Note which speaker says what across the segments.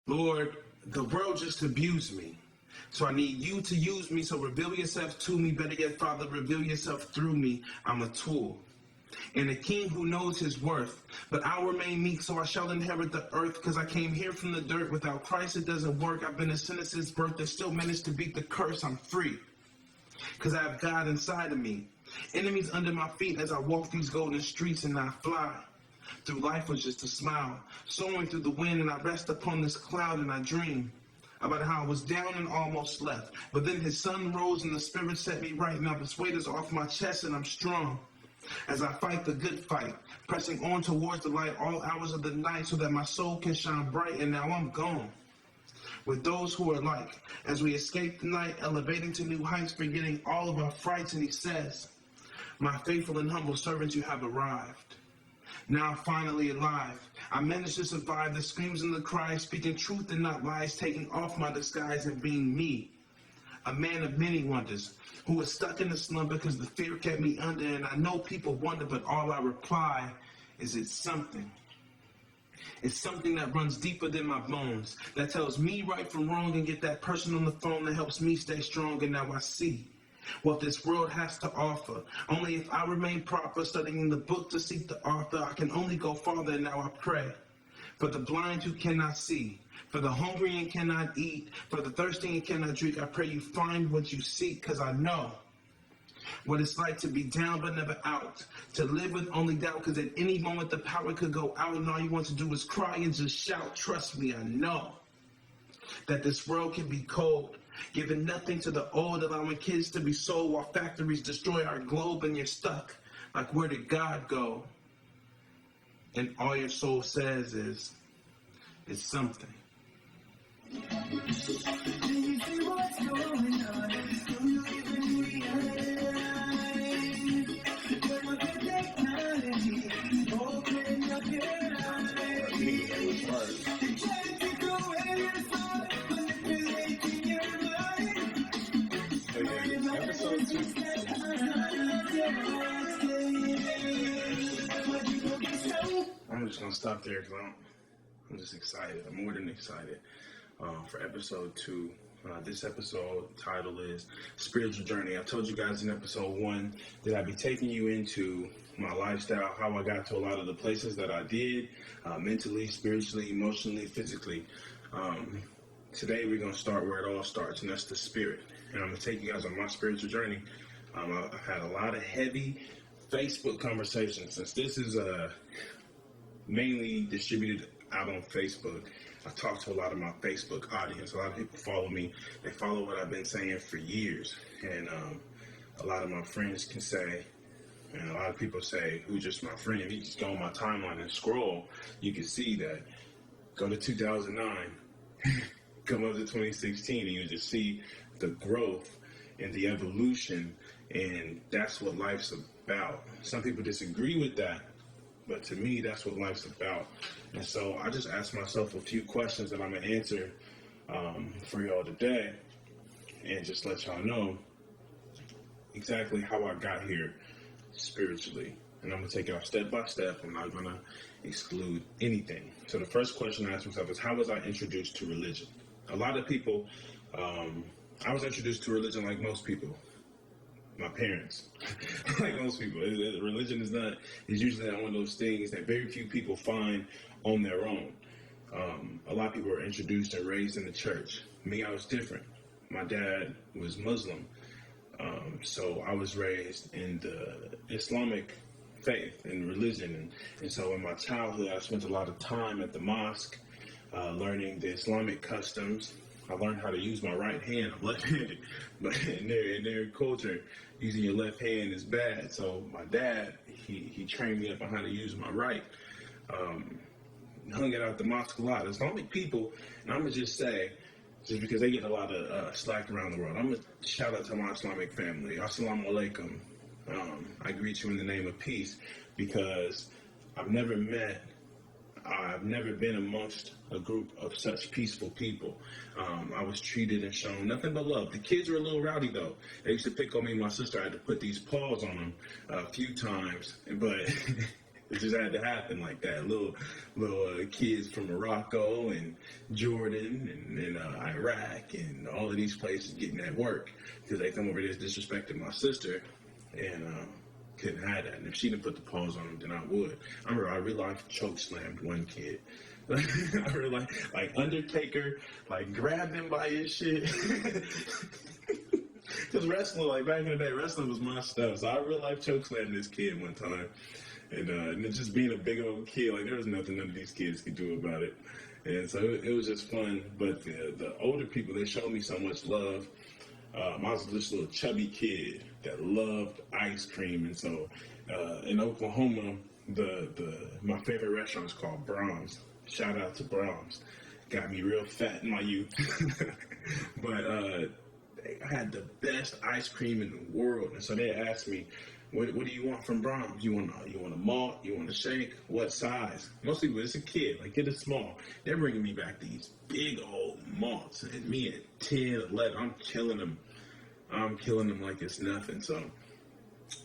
Speaker 1: Lord, the world just abused me. So I need you to use me. So reveal yourself to me. Better yet, Father, reveal yourself through me. I'm a tool. And a king who knows his worth. But I'll remain meek, so I shall inherit the earth. Because I came here from the dirt. Without Christ, it doesn't work. I've been a sinner since birth that still managed to beat the curse. I'm free. Because I have God inside of me. Enemies under my feet as I walk these golden streets and I fly. Through life was just a smile, soaring through the wind, and I rest upon this cloud and I dream about how I was down and almost left. But then his sun rose and the spirit set me right. Now this weight is off my chest and I'm strong as I fight the good fight, pressing on towards the light all hours of the night so that my soul can shine bright. And now I'm gone with those who are like, as we escape the night, elevating to new heights, forgetting all of our frights. And he says, my faithful and humble servants, you have arrived. Now I'm finally alive. I managed to survive the screams and the cries, speaking truth and not lies, taking off my disguise and being me. A man of many wonders, who was stuck in a slumber because the fear kept me under. And I know people wonder, but all I reply is it's something. It's something that runs deeper than my bones, that tells me right from wrong and get that person on the phone that helps me stay strong. And now I see what this world has to offer. Only if I remain proper, studying the book to seek the author, I can only go farther. And now I pray for the blind who cannot see, for the hungry and cannot eat, for the thirsty and cannot drink. I pray you find what you seek, because I know what it's like to be down but never out, to live with only doubt, because at any moment the power could go out and all you want to do is cry and just shout. Trust me, I know that this world can be cold, giving nothing to the old, allowing kids to be sold while factories destroy our globe, and you're stuck like, where did God go? And all your soul says is, it's something.
Speaker 2: Do you see what's going on? Do you even realize that with the technology opening up your eyes? Trying to go where your soul, manipulating your mind. Episode 2.
Speaker 1: I'm just going to stop there because I'm just excited. I'm more than excited for episode 2. This episode title is Spiritual Journey. I told you guys in episode 1 that I'd be taking you into my lifestyle, how I got to a lot of the places that I did, mentally, spiritually, emotionally, physically. Today we're going to start where it all starts, and that's the spirit. And I'm going to take you guys on my spiritual journey. I've had a lot of heavy Facebook conversations, since this is mainly distributed out on Facebook. I talk to a lot of my Facebook audience. A lot of people follow me. They follow what I've been saying for years. And a lot of my friends can say, and a lot of people say, who's just my friend, if you just go on my timeline and scroll, you can see that. Go to 2009, come up to 2016, and you just see the growth and the evolution, and that's what life's about. Some people disagree with that, but to me, that's what life's about. And so I just asked myself a few questions that I'm going to answer for y'all today, and just let y'all know exactly how I got here spiritually. And I'm going to take y'all step by step. I'm not going to exclude anything. So the first question I asked myself is, how was I introduced to religion? A lot of people, I was introduced to religion like most people. My parents, like most people. Religion is usually not one of those things that very few people find on their own. A lot of people are introduced and raised in the church. Me, I was different. My dad was Muslim, so I was raised in the Islamic faith and religion. And so in my childhood, I spent a lot of time at the mosque, learning the Islamic customs. I learned how to use my right hand. I'm left-handed, but in their culture, using your left hand is bad. So my dad, he trained me up on how to use my right. Hung it out the mosque a lot. Islamic people, and I'm gonna just say, just because they get a lot of slack around the world, I'm gonna shout out to my Islamic family. Assalamu alaikum. I greet you in the name of peace, because I've never been amongst a group of such peaceful people. I was treated and shown nothing but love. The kids were a little rowdy, though. They used to pick on me and my sister. I had to put these paws on them a few times, but It just had to happen like that. Little kids from Morocco and Jordan and Iraq and all of these places getting that work because they come over there disrespecting my sister and couldn't have that. And if she didn't put the paws on them, then I would. I remember I real life choke slammed one kid. I remember like Undertaker like grabbed him by his shit. Because wrestling, like back in the day, wrestling was my stuff. So I real life choke slammed this kid one time. And just being a big old kid, like there was nothing none of these kids could do about it. And so it was just fun. But the older people, they showed me so much love. I was this little chubby kid that loved ice cream. And so in Oklahoma, my favorite restaurant is called Brahms. Shout out to Brahms. Got me real fat in my youth. But I had the best ice cream in the world. And so they asked me, what do you want from Brahms? You want a malt? You want a shake? What size? Mostly when it's a kid, like get it small. They're bringing me back these big old malts. And me at 10, 11, I'm killing them. I'm killing them like it's nothing. So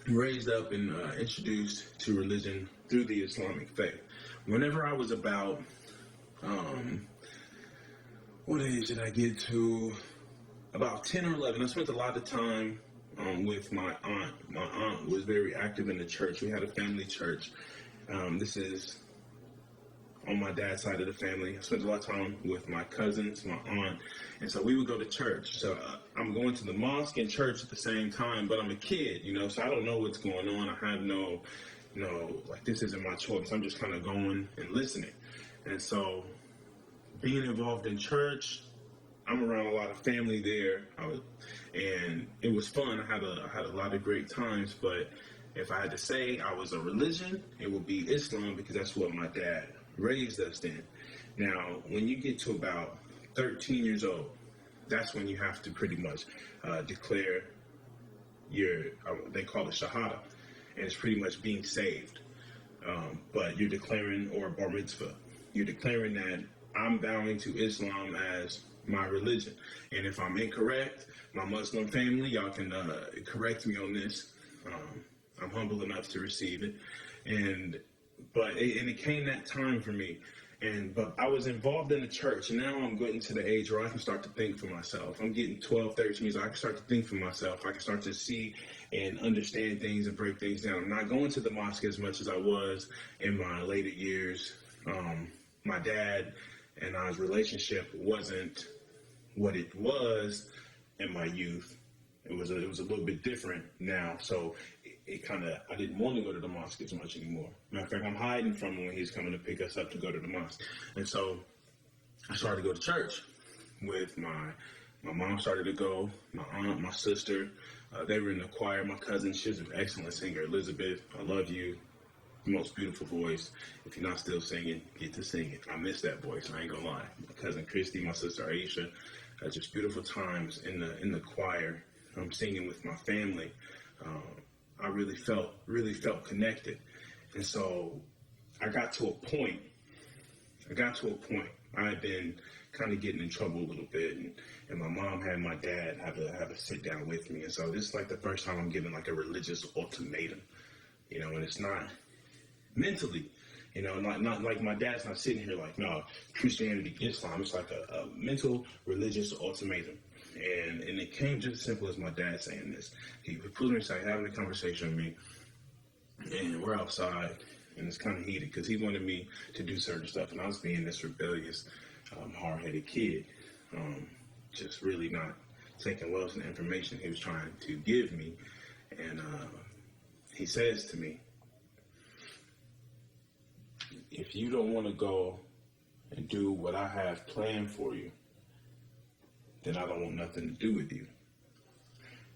Speaker 1: raised up and introduced to religion through the Islamic faith. Whenever I was about, what age did I get to? About 10 or 11. I spent a lot of time with my aunt. My aunt was very active in the church. We had a family church. This is on my dad's side of the family. I spent a lot of time with my cousins, my aunt, and so we would go to church. So I'm going to the mosque and church at the same time, but I'm a kid, so I don't know what's going on. I have no, like this isn't my choice. I'm just kind of going and listening. And so being involved in church, I'm around a lot of family there, and it was fun. I had a lot of great times, but if I had to say I was a religion, it would be Islam because that's what my dad raised us in. Now, when you get to about 13 years old, that's when you have to pretty much declare they call it Shahada, and it's pretty much being saved. But you're declaring, or bar mitzvah, you're declaring that I'm bowing to Islam as my religion. And if I'm incorrect, my Muslim family, y'all can correct me on this. I'm humble enough to receive it. But it came that time for me. But I was involved in the church, and now I'm getting to the age where I can start to think for myself. I'm getting 12, 13 years old. I can start to think for myself. I can start to see and understand things and break things down. I'm not going to the mosque as much as I was in my later years. My dad and I's relationship wasn't what it was in my youth. It was a little bit different now. So I didn't want to go to the mosque as much anymore. Matter of fact, I'm hiding from him when he's coming to pick us up to go to the mosque. And so I started to go to church with my mom started to go, my aunt, my sister. They were in the choir. My cousin, she was an excellent singer. Elizabeth, I love you. Most beautiful voice. If you're not still singing, get to sing it. I miss that voice. I ain't gonna lie. My cousin Christy, my sister Aisha, just beautiful times in the choir. I'm singing with my family. I really felt connected, and so I got to a point. I had been kind of getting in trouble a little bit, and my mom had my dad have a sit down with me, and so this is like the first time I'm getting like a religious ultimatum, and it's not mentally, not like my dad's not sitting here like, no, Christianity, Islam. It's like a mental religious ultimatum. And it came just as simple as my dad saying this. He pulls me aside, having a conversation with me, and we're outside, and it's kind of heated because he wanted me to do certain stuff, and I was being this rebellious, hard-headed kid, just really not taking well to the information he was trying to give me. And he says to me, if you don't want to go and do what I have planned for you, then I don't want nothing to do with you.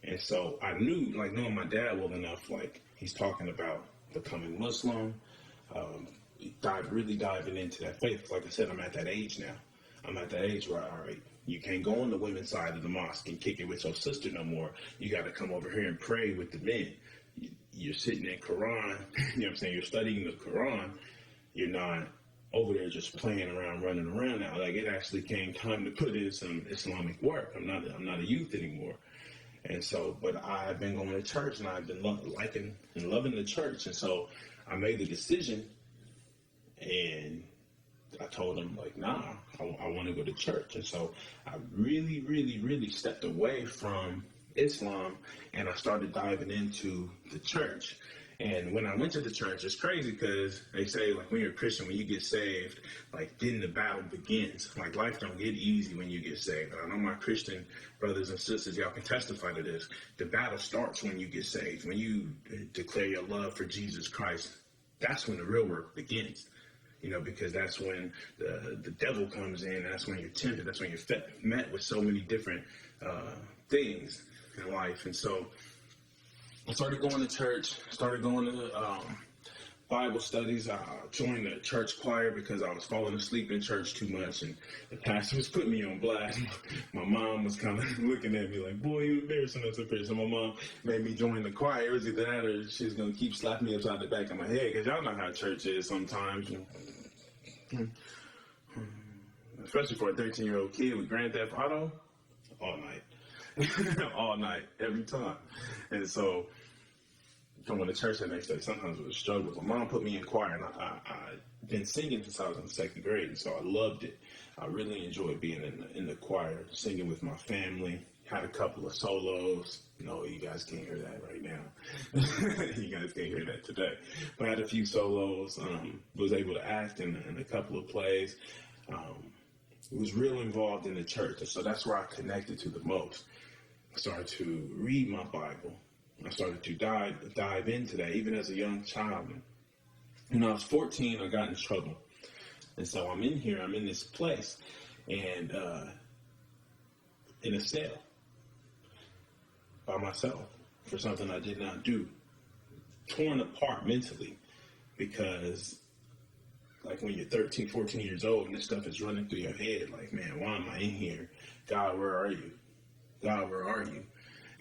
Speaker 1: And so I knew, like knowing my dad well enough, like he's talking about becoming Muslim, really diving into that faith. Like I said, I'm at that age now. I'm at that age where, all right, you can't go on the women's side of the mosque and kick it with your sister no more. You got to come over here and pray with the men. You're sitting in Quran, you're studying the Quran. You're not over there just playing around, running around now. Like it actually came time to put in some Islamic work. I'm not a youth anymore. And so, but I've been going to church, and I've been liking and loving the church. And so I made the decision, and I told him, like, nah, I want to go to church. And so I really, really, really stepped away from Islam, and I started diving into the church. And when I went to the church, it's crazy because they say, like, when you're a Christian, when you get saved, like, then the battle begins. Like, life don't get easy when you get saved. I know my Christian brothers and sisters, y'all can testify to this. The battle starts when you get saved. When you declare your love for Jesus Christ, that's when the real work begins. You know, because that's when the devil comes in. That's when you're tempted. That's when you're met with so many different things in life. And so I started going to church, started going to Bible studies. I joined the church choir because I was falling asleep in church too much, and the pastor was putting me on blast. My mom was kind of looking at me like, boy, you're embarrassing us up here. So my mom made me join the choir. It was either that or she's going to keep slapping me upside the back of my head, because y'all know how church is sometimes. Especially for a 13-year-old kid with Grand Theft Auto, all night. All night, every time. And so, coming to church the next day, sometimes it was a struggle. My mom put me in choir, and I've been singing since I was in second grade, and so I loved it. I really enjoyed being in the choir, singing with my family. Had a couple of solos. No, you guys can't hear that right now. You guys can't hear that today. But I had a few solos. Was able to act in a couple of plays. Was real involved in the church, and so that's where I connected to the most. I started to read my Bible. I started to dive into that, even as a young child. When I was 14, I got in trouble. And so I'm in here, I'm in this place, and in a cell by myself for something I did not do. Torn apart mentally, because like when you're 13, 14 years old and this stuff is running through your head, like, man, why am I in here? God, where are you? God, where are you?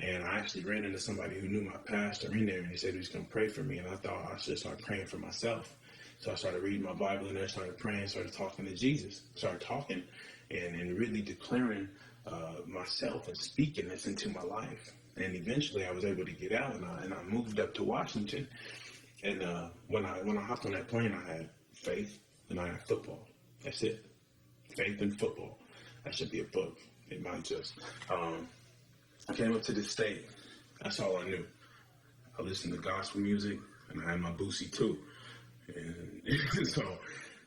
Speaker 1: And I actually ran into somebody who knew my pastor in there, and he said he was going to pray for me. And I thought I should start praying for myself. So I started reading my Bible in there, started praying, started talking to Jesus, started talking and really declaring myself and speaking this into my life. And eventually I was able to get out, and I moved up to Washington. And when I hopped on that plane, I had faith and I had football. That's it. Faith and football. That should be a book. It might just. I came up to the state. That's all I knew. I listened to gospel music, and I had my Boosie too. And so,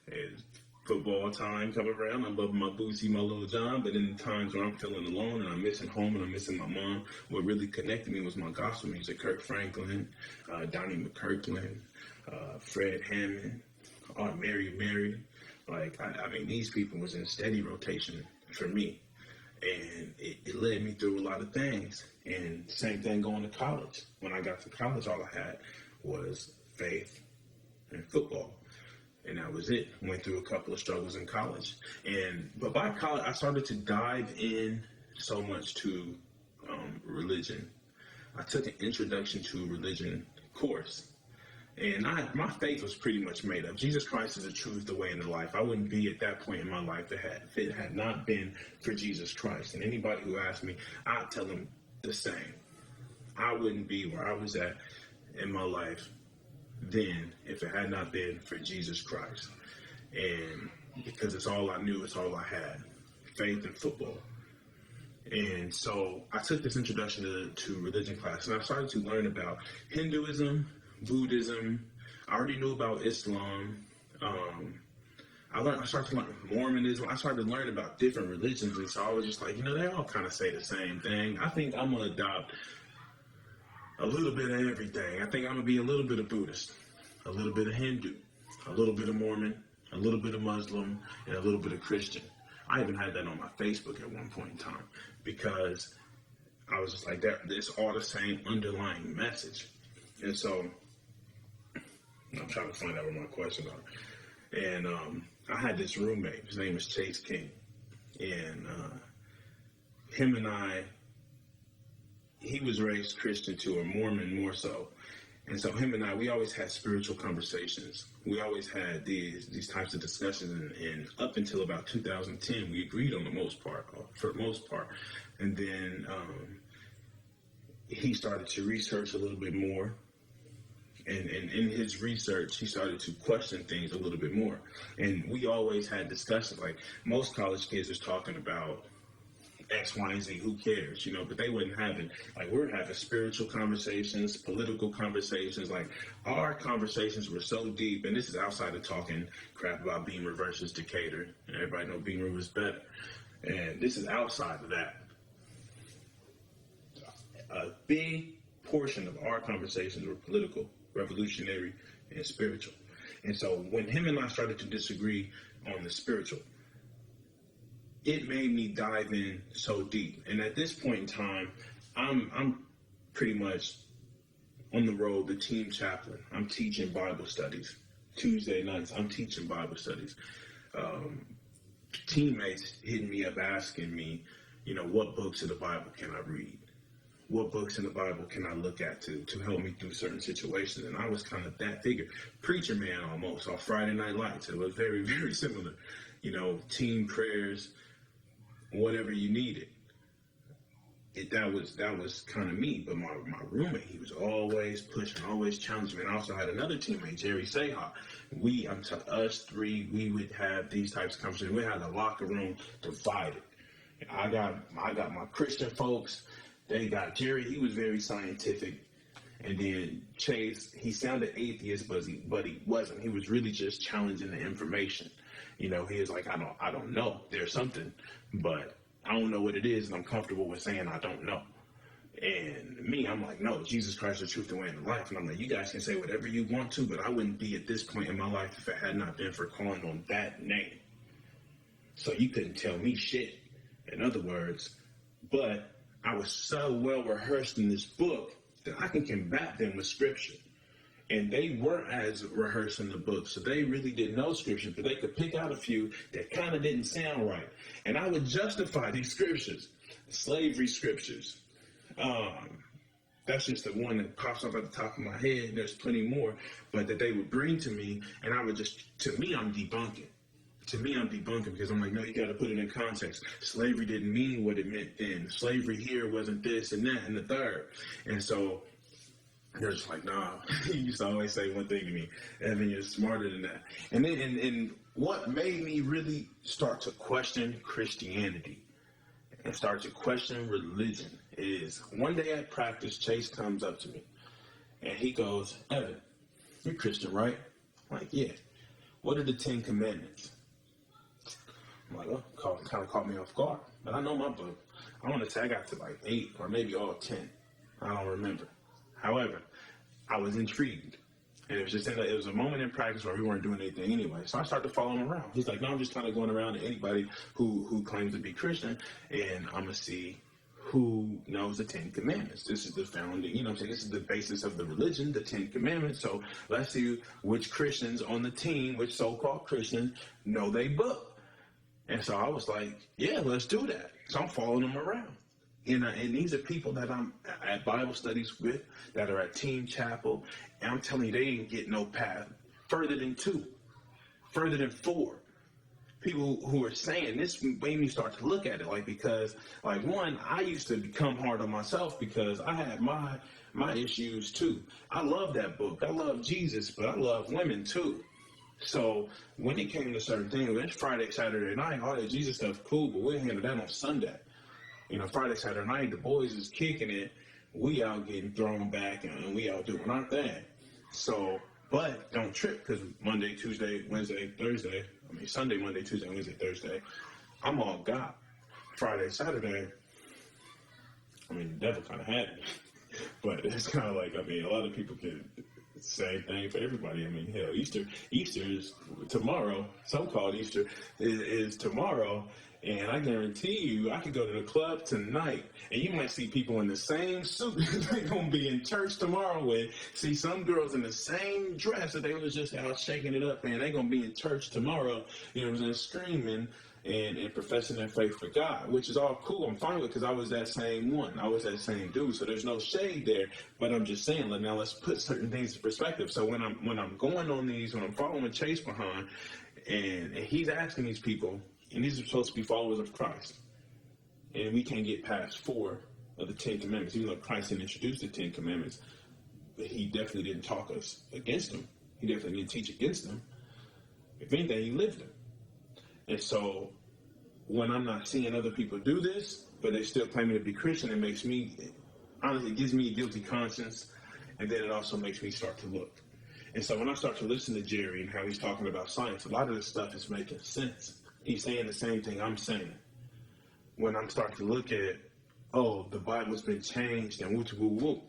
Speaker 1: as football time come around, I'm loving my Boosie, my Lil Jon. But in the times where I'm feeling alone and I'm missing home and I'm missing my mom, what really connected me was my gospel music. Kirk Franklin, Donnie McKirkland, Fred Hammond, Aunt Mary. Like, I mean, these people was in steady rotation for me. And it led me through a lot of things. And same thing going to college. When I got to college, all I had was faith and football. And that was it. Went through a couple of struggles in college. But by college, I started to dive in so much to religion. I took an introduction to religion course. And my faith was pretty much made up. Jesus Christ is the truth, the way, and the life. I wouldn't be at that point in my life if it had not been for Jesus Christ. And anybody who asked me, I'd tell them the same. I wouldn't be where I was at in my life then if it had not been for Jesus Christ. And because it's all I knew, it's all I had. Faith and football. And so I took this introduction to religion class, and I started to learn about Hinduism, Buddhism. I already knew about Islam. I started to learn Mormonism. I started to learn about different religions, and so I was just like, they all kind of say the same thing. I think I'm going to adopt a little bit of everything. I think I'm going to be a little bit of Buddhist, a little bit of Hindu, a little bit of Mormon, a little bit of Muslim, and a little bit of Christian. I even had that on my Facebook at one point in time, because I was just like, it's all the same underlying message. And so I'm trying to find out what my questions are. And I had this roommate. His name is Chase King. And him and I, he was raised Christian too, or Mormon more so. And so him and I, we always had spiritual conversations. We always had these types of discussions. And up until about 2010, we agreed on for the most part. And then he started to research a little bit more. And in his research, he started to question things a little bit more. And we always had discussions. Like most college kids was talking about X, Y, and Z, who cares, but they wasn't having, like, we're having spiritual conversations, political conversations. Like, our conversations were so deep, and this is outside of talking crap about Beamer versus Decatur. And everybody know Beamer was better. And this is outside of that. A big portion of our conversations were political, revolutionary, and spiritual. And so when him and I started to disagree on the spiritual, it made me dive in so deep. And at this point in time, I'm pretty much on the road, the team chaplain. I'm teaching Bible studies. Tuesday nights, I'm teaching Bible studies. Teammates hitting me up asking me, what books of the Bible can I read? What books in the Bible can I look at to help me through certain situations? And I was kind of that figure. Preacher man almost, off Friday Night Lights. It was very, very similar. Team prayers, whatever you needed. That was kind of me. But my roommate, he was always pushing, always challenging me. And I also had another teammate, Jerry Seha. Us three, we would have these types of conversations. We had the locker room divided. I got my Christian folks. They got Jerry. He was very scientific. And then Chase, he sounded atheist, but he wasn't. He was really just challenging the information. He was like, I don't know. There's something, but I don't know what it is, and I'm comfortable with saying I don't know. And me, I'm like, no, Jesus Christ is the truth, the way, and the life. And I'm like, you guys can say whatever you want to, but I wouldn't be at this point in my life if it had not been for calling on that name. So you couldn't tell me shit, in other words. But I was so well rehearsed in this book that I can combat them with scripture. And they weren't as rehearsed in the book, so they really didn't know scripture, but they could pick out a few that kind of didn't sound right. And I would justify these scriptures, slavery scriptures. That's just the one that pops up at the top of my head. There's plenty more, but that they would bring to me, and I would to me, I'm debunking. To me, I'm debunking because I'm like, no, you got to put it in context. Slavery didn't mean what it meant then. Slavery here wasn't this and that and the third. And so they're just like, nah. You used to always say one thing to me, Evan, you're smarter than that. And then, and what made me really start to question Christianity and start to question religion is one day at practice, Chase comes up to me and he goes, Evan, you're Christian, right? I'm like, yeah. What are the 10 Commandments? I'm like, well, kind of caught me off guard. But I know my book. I want to say I got to like 8 or maybe all 10. I don't remember. However, I was intrigued. And it was just it was a moment in practice where we weren't doing anything anyway. So I started to follow him around. He's like, no, I'm just kind of going around to anybody who claims to be Christian, and I'm going to see who knows the 10 Commandments. This is the founding, this is the basis of the religion, the 10 Commandments. So let's see which Christians on the team, which so-called Christians, know they book. And so I was like, yeah, let's do that. So I'm following them around. And these are people that I'm at Bible studies with, that are at Team Chapel. And I'm telling you, they didn't get no path further than 2, further than 4. People who are saying this made me start to look at it, because one, I used to become hard on myself because I had my issues too. I love that book. I love Jesus, but I love women too. So when it came to certain things, it's Friday, Saturday night, all that Jesus stuff, cool, but we'll handle that on Sunday. Friday, Saturday night, the boys is kicking it. We out getting thrown back and we out doing our thing. So, but don't trip, because Monday, Tuesday, Wednesday, Thursday, Sunday, Monday, Tuesday, Wednesday, Thursday, I'm all God. Friday, Saturday, the devil kind of had me. But it's kind of like, a lot of people can same thing for everybody. Hell, Easter is tomorrow. Some call it Easter is tomorrow. And I guarantee you, I could go to the club tonight, and you might see people in the same suit they're going to be in church tomorrow with. See some girls in the same dress that they was just out shaking it up, and they're going to be in church tomorrow, screaming and professing their faith for God, which is all cool. I'm fine with it because I was that same one. I was that same dude, so there's no shade there. But I'm just saying, now let's put certain things in perspective. So when I'm going on these, when I'm following Chase behind, and he's asking these people, and these are supposed to be followers of Christ. And we can't get past 4 of the 10 Commandments, even though Christ didn't introduce the 10 Commandments. he definitely didn't talk us against them. He definitely didn't teach against them. If anything, he lived them. And so when I'm not seeing other people do this, but they still claiming to be Christian, it makes me, honestly, it gives me a guilty conscience. And then it also makes me start to look. And so when I start to listen to Jerry and how he's talking about science, a lot of this stuff is making sense. He's saying the same thing I'm saying. When I'm starting to look at, oh, the Bible's been changed and woo woo woo.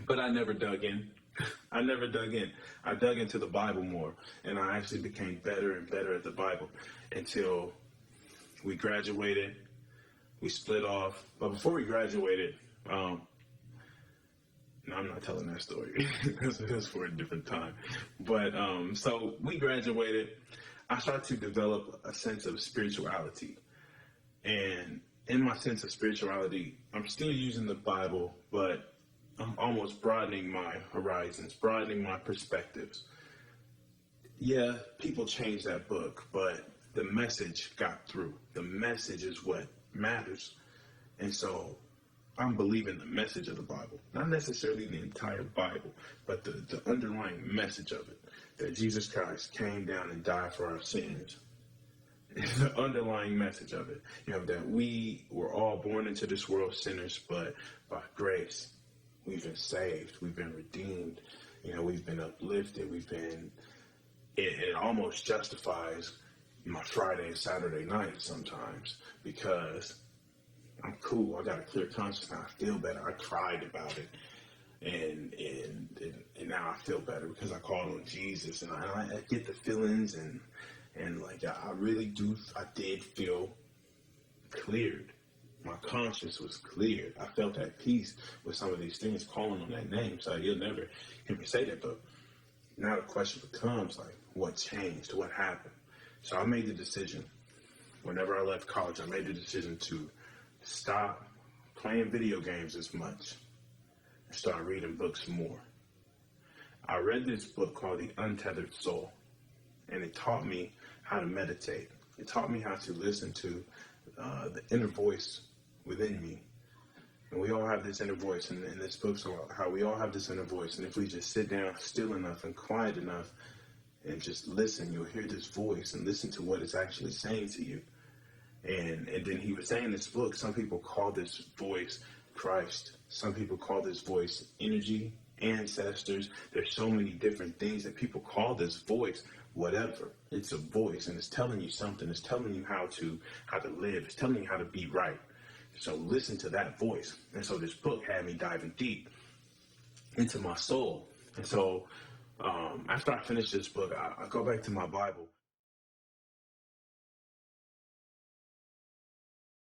Speaker 1: But I never dug in. I never dug in. I dug into the Bible more, and I actually became better and better at the Bible until we graduated. We split off. But before we graduated, no, I'm not telling that story. That's for a different time. But so we graduated. I started to develop a sense of spirituality. And in my sense of spirituality, I'm still using the Bible, but I'm almost broadening my horizons, broadening my perspectives. Yeah, people changed that book, but the message got through. The message is what matters. And so I'm believing the message of the Bible, not necessarily the entire Bible, but the underlying message of it, that Jesus Christ came down and died for our sins. The underlying message of it, that we were all born into this world sinners, but by grace, we've been saved, we've been redeemed, we've been uplifted, it almost justifies my Friday and Saturday nights sometimes, because I'm cool, I got a clear conscience, now I feel better, I cried about it, and now I feel better because I called on Jesus, and I get the feelings, and like I really do, I did feel cleared. My conscience was cleared. I felt at peace with some of these things, calling on that name. So you'll never hear me say that. But now the question becomes, like, what changed? What happened? So I made the decision, whenever I left college, I made the decision to stop playing video games as much and start reading books more. I read this book called The Untethered Soul, and it taught me how to meditate. It taught me how to listen to the inner voice within me. And we all have this inner voice, and in this book's about how we all have this inner voice, and if we just sit down still enough and quiet enough and just listen, you'll hear this voice and listen to what it's actually saying to you. And then he was saying in this book, some people call this voice Christ. Some people call this voice energy, ancestors. There's so many different things that people call this voice. Whatever, it's a voice, and it's telling you something. It's telling you how to live. It's telling you how to be right. So listen to that voice. And so this book had me diving deep into my soul. And so after I finished this book, I go back to my Bible,